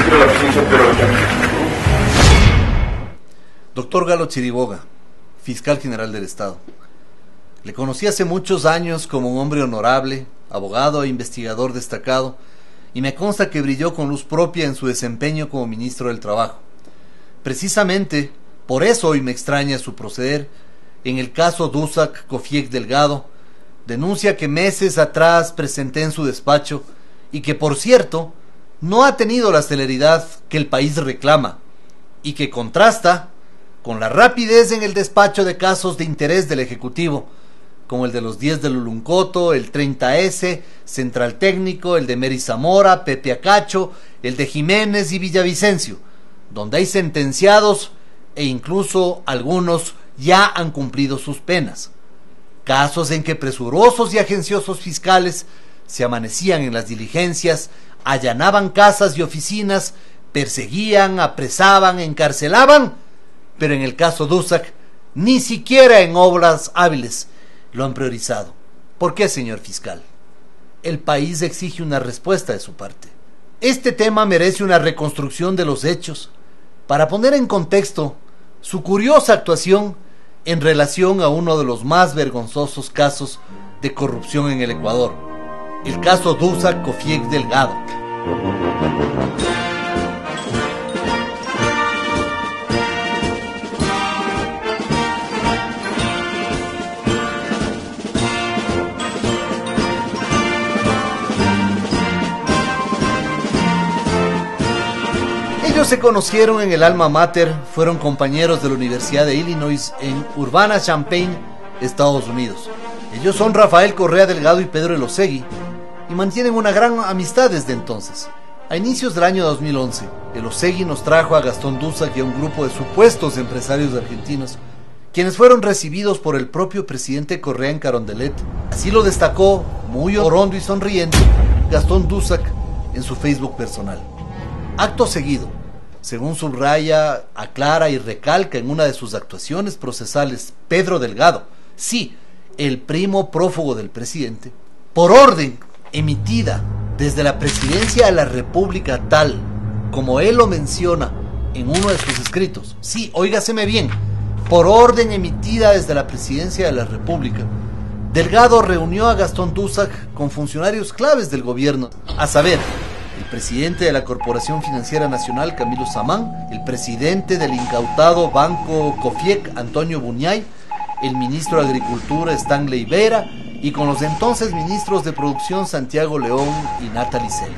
de la presidencia de Pedro Castillo. Doctor Galo Chiriboga, fiscal general del Estado. Le conocí hace muchos años como un hombre honorable, abogado e investigador destacado, y me consta que brilló con luz propia en su desempeño como ministro del Trabajo. Precisamente por eso hoy me extraña su proceder en el caso Duszak Kofiek Delgado, denuncia que meses atrás presenté en su despacho y que, por cierto, no ha tenido la celeridad que el país reclama y que contrasta con la rapidez en el despacho de casos de interés del Ejecutivo, como el de los 10 de Luluncoto, el 30S, Central Técnico, el de Mary Zamora, Pepe Acacho, el de Jiménez y Villavicencio, donde hay sentenciados e incluso algunos ya han cumplido sus penas. Casos en que presurosos y agenciosos fiscales se amanecían en las diligencias, allanaban casas y oficinas, perseguían, apresaban, encarcelaban, pero en el caso Duszak, ni siquiera en obras hábiles lo han priorizado. ¿Por qué, señor fiscal? El país exige una respuesta de su parte. Este tema merece una reconstrucción de los hechos para poner en contexto su curiosa actuación en relación a uno de los más vergonzosos casos de corrupción en el Ecuador, el caso Duszak Kofiek Delgado. Ellos se conocieron en el alma mater, fueron compañeros de la Universidad de Illinois en Urbana-Champaign, Estados Unidos. Ellos son Rafael Correa Delgado y Pedro Elosegui y mantienen una gran amistad desde entonces. A inicios del año 2011, Elosegui nos trajo a Gastón Duszak y a un grupo de supuestos empresarios argentinos, quienes fueron recibidos por el propio presidente Correa en Carondelet. Así lo destacó, muy orondo y sonriente, Gastón Duszak en su Facebook personal. Acto seguido, según subraya, aclara y recalca en una de sus actuaciones procesales Pedro Delgado, sí, el primo prófugo del presidente, por orden emitida desde la presidencia de la República, tal como él lo menciona en uno de sus escritos, sí, óigaseme bien, por orden emitida desde la presidencia de la República, Delgado reunió a Gastón Duszak con funcionarios claves del gobierno, a saber, el presidente de la Corporación Financiera Nacional, Camilo Samán, el presidente del incautado Banco Kofiek, Antonio Buñay, el ministro de Agricultura, Stanley Vera, y con los entonces ministros de Producción, Santiago León y Natalie Selle.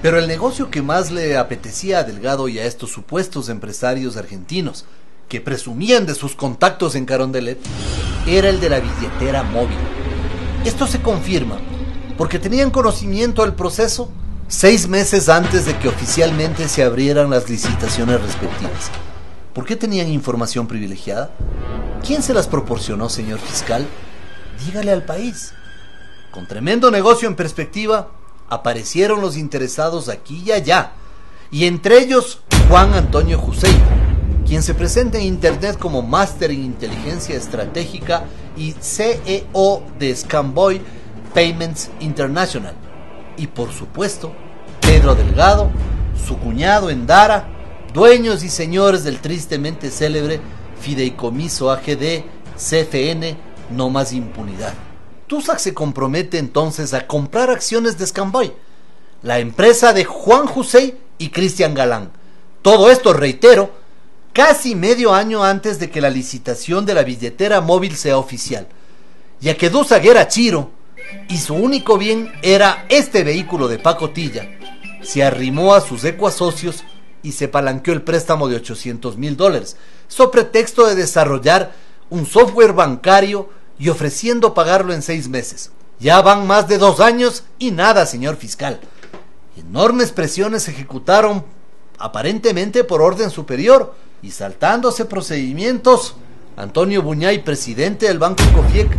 Pero el negocio que más le apetecía a Delgado y a estos supuestos empresarios argentinos, que presumían de sus contactos en Carondelet, era el de la billetera móvil. Esto se confirma porque tenían conocimiento del proceso 6 meses antes de que oficialmente se abrieran las licitaciones respectivas. ¿Por qué tenían información privilegiada? ¿Quién se las proporcionó, señor fiscal? Dígale al país. Con tremendo negocio en perspectiva, aparecieron los interesados aquí y allá, y entre ellos Juan Antonio Hussein, quien se presenta en internet como Máster en Inteligencia Estratégica y CEO de Scamboy Payments International. Y por supuesto, Pedro Delgado, su cuñado Endara, dueños y señores del tristemente célebre Fideicomiso AGD, CFN, No Más Impunidad. Duszak se compromete entonces a comprar acciones de Scamboy, la empresa de Juan Hussein y Cristian Galán. Todo esto, reitero, casi medio año antes de que la licitación de la billetera móvil sea oficial, ya que Duszak era chiro y su único bien era este vehículo de pacotilla. Se arrimó a sus ecuasocios y se palanqueó el préstamo de $800,000, so pretexto de desarrollar un software bancario y ofreciendo pagarlo en 6 meses. Ya van más de 2 años y nada, señor fiscal. Enormes presiones se ejecutaron aparentemente por orden superior, y saltándose procedimientos, Antonio Buñay, presidente del Banco Kofiek,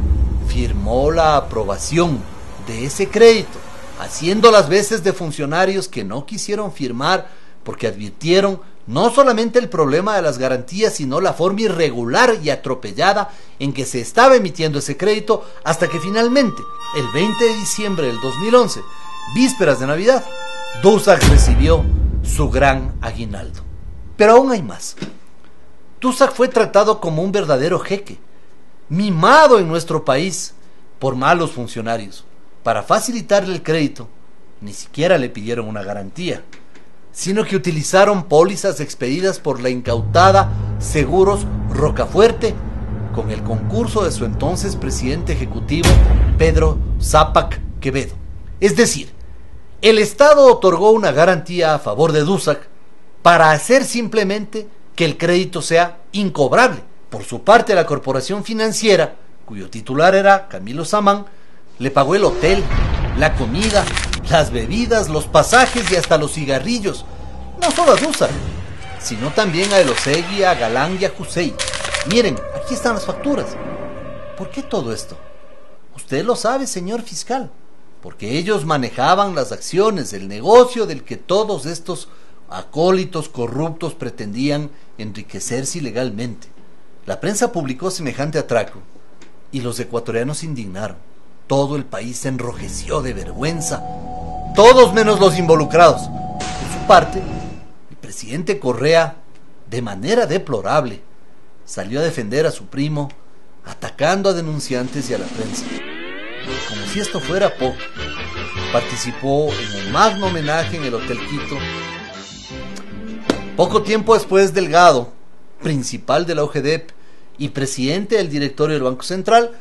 firmó la aprobación de ese crédito, haciendo las veces de funcionarios que no quisieron firmar porque advirtieron no solamente el problema de las garantías, sino la forma irregular y atropellada en que se estaba emitiendo ese crédito, hasta que finalmente, el 20 de diciembre del 2011, vísperas de Navidad, Duszak recibió su gran aguinaldo. Pero aún hay más. Dussac fue tratado como un verdadero jeque, mimado en nuestro país por malos funcionarios. Para facilitarle el crédito, ni siquiera le pidieron una garantía, sino que utilizaron pólizas expedidas por la incautada Seguros Rocafuerte con el concurso de su entonces presidente ejecutivo Pedro Zápac Quevedo. Es decir, el Estado otorgó una garantía a favor de Dussac para hacer simplemente que el crédito sea incobrable. Por su parte, la corporación financiera, cuyo titular era Camilo Samán, le pagó el hotel, la comida, las bebidas, los pasajes y hasta los cigarrillos, no solo a Dussac, sino también a Elosegui, a Galán y a Jusey. Miren, aquí están las facturas. ¿Por qué todo esto? Usted lo sabe, señor fiscal, porque ellos manejaban las acciones, el negocio del que todos estos acólitos corruptos pretendían enriquecerse ilegalmente. La prensa publicó semejante atraco y los ecuatorianos se indignaron. Todo el país se enrojeció de vergüenza, todos menos los involucrados. Por su parte, el presidente Correa, de manera deplorable, salió a defender a su primo, atacando a denunciantes y a la prensa. Como si esto fuera poco, participó en un magno homenaje en el Hotel Quito. Poco tiempo después, Delgado, principal de la OGDEP y presidente del directorio del Banco Central,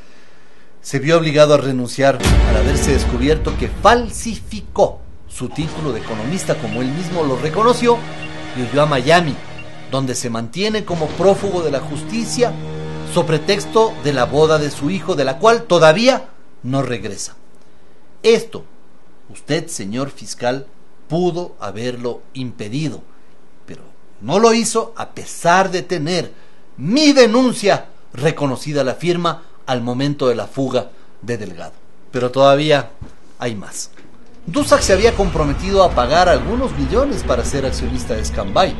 se vio obligado a renunciar al haberse descubierto que falsificó su título de economista, como él mismo lo reconoció, y huyó a Miami, donde se mantiene como prófugo de la justicia sobre pretexto de la boda de su hijo, de la cual todavía no regresa. Esto, usted, señor fiscal, pudo haberlo impedido, pero no lo hizo a pesar de tener mi denuncia reconocida a la firma al momento de la fuga de Delgado. Pero todavía hay más. Dussac se había comprometido a pagar algunos millones para ser accionista de Scambay.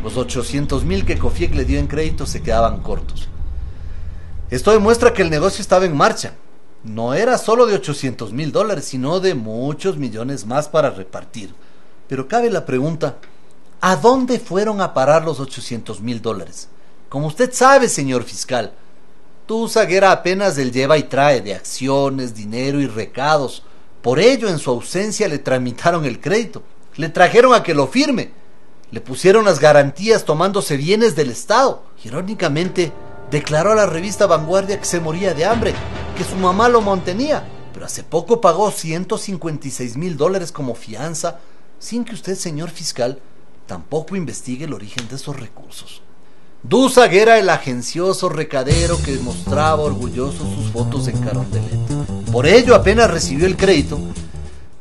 Los 800,000 que Cofiec le dio en crédito se quedaban cortos. Esto demuestra que el negocio estaba en marcha. No era solo de $800,000, sino de muchos millones más para repartir. Pero cabe la pregunta, ¿a dónde fueron a parar los $800,000? Como usted sabe, señor fiscal, Dussac era apenas el lleva y trae de acciones, dinero y recados. Por ello, en su ausencia le tramitaron el crédito, le trajeron a que lo firme, le pusieron las garantías tomándose bienes del Estado. Irónicamente, declaró a la revista Vanguardia que se moría de hambre, que su mamá lo mantenía, pero hace poco pagó $156,000 como fianza, sin que usted, señor fiscal, tampoco investigue el origen de esos recursos. Dussac era el agencioso recadero que mostraba orgulloso sus fotos en Carondelet. Por ello, apenas recibió el crédito,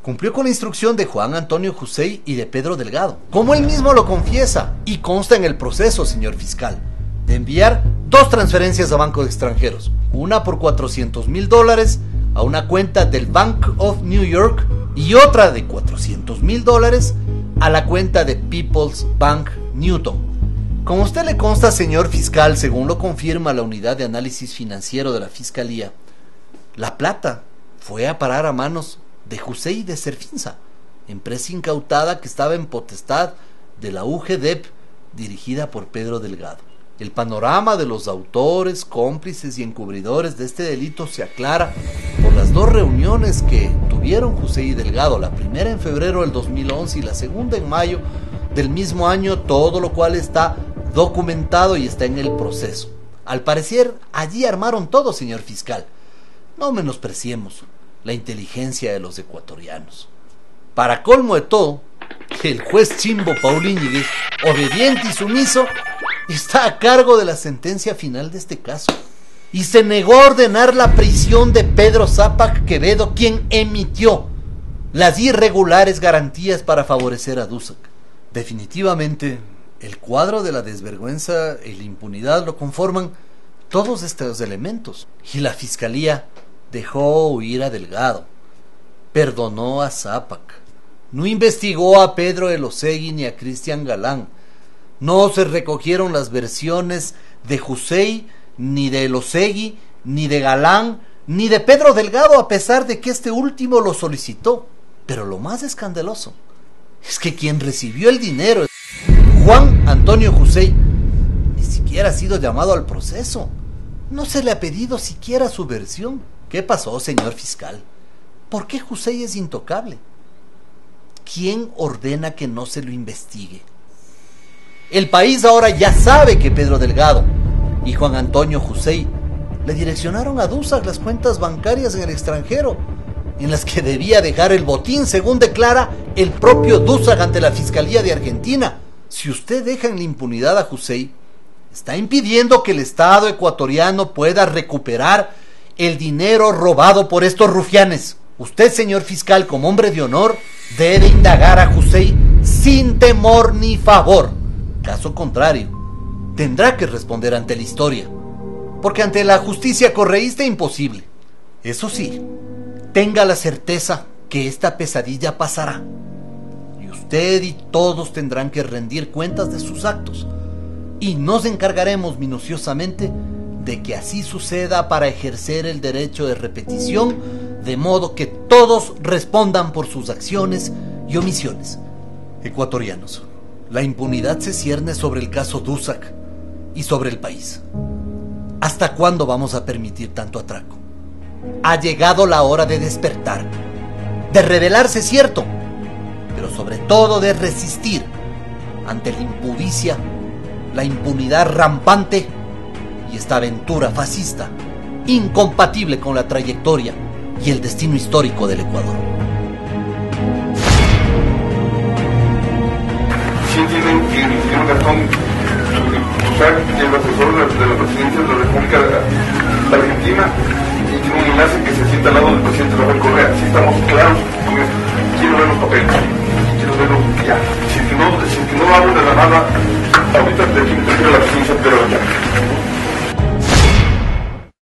cumplió con la instrucción de Juan Antonio Jusey y de Pedro Delgado, como él mismo lo confiesa y consta en el proceso, señor fiscal, de enviar 2 transferencias a bancos extranjeros, una por $400,000 a una cuenta del Bank of New York y otra de $400,000 a la cuenta de People's Bank Newton. Como a usted le consta, señor fiscal, según lo confirma la Unidad de Análisis Financiero de la Fiscalía, la plata fue a parar a manos de Jusey de Serfinza, empresa incautada que estaba en potestad de la UGDEP dirigida por Pedro Delgado. El panorama de los autores, cómplices y encubridores de este delito se aclara por las 2 reuniones que tuvieron Jusey y Delgado, la primera en febrero del 2011 y la segunda en mayo del mismo año, todo lo cual está documentado y está en el proceso. Al parecer, allí armaron todo, señor fiscal. No menospreciemos la inteligencia de los ecuatorianos. Para colmo de todo, el juez Chimbo Paul Íñiguez, obediente y sumiso, está a cargo de la sentencia final de este caso y se negó a ordenar la prisión de Pedro Zápac Quevedo, quien emitió las irregulares garantías para favorecer a Dussac. Definitivamente, el cuadro de la desvergüenza y la impunidad lo conforman todos estos elementos. Y la fiscalía dejó huir a Delgado, perdonó a Zápac, no investigó a Pedro Elosegui ni a Cristian Galán, no se recogieron las versiones de Jusey, ni de Elosegui, ni de Galán, ni de Pedro Delgado, a pesar de que este último lo solicitó. Pero lo más escandaloso Es que quien recibió el dinero, Juan Antonio Jusey, ni siquiera ha sido llamado al proceso. No se le ha pedido siquiera su versión. ¿Qué pasó, señor fiscal? ¿Por qué Jusey es intocable? ¿Quién ordena que no se lo investigue? El país ahora ya sabe que Pedro Delgado y Juan Antonio Jusey le direccionaron a Dusag las cuentas bancarias en el extranjero, en las que debía dejar el botín, según declara el propio Dusag ante la Fiscalía de Argentina. Si usted deja en la impunidad a Jusey, está impidiendo que el Estado ecuatoriano pueda recuperar el dinero robado por estos rufianes. Usted, señor fiscal, como hombre de honor, debe indagar a Jusey sin temor ni favor. Caso contrario, tendrá que responder ante la historia, porque ante la justicia correísta imposible. Eso sí, tenga la certeza que esta pesadilla pasará, y usted y todos tendrán que rendir cuentas de sus actos, y nos encargaremos minuciosamente de que así suceda para ejercer el derecho de repetición, de modo que todos respondan por sus acciones y omisiones. Ecuatorianos, la impunidad se cierne sobre el caso Dusag y sobre el país. ¿Hasta cuándo vamos a permitir tanto atraco? Ha llegado la hora de despertar, de rebelarse, cierto, pero sobre todo de resistir ante la impudicia, la impunidad rampante y esta aventura fascista, incompatible con la trayectoria y el destino histórico del Ecuador. Sí entienden que el señor Gastón Dusag es el asesor de la presidencia de la República Argentina y tiene un enlace que se sienta al lado del presidente Rafael Correa. Sí estamos claros con esto. Quiero ver los papeles. Quiero verlos ya. Si es que no hablo de la nada, ahorita tendría la presidencia, pero ya.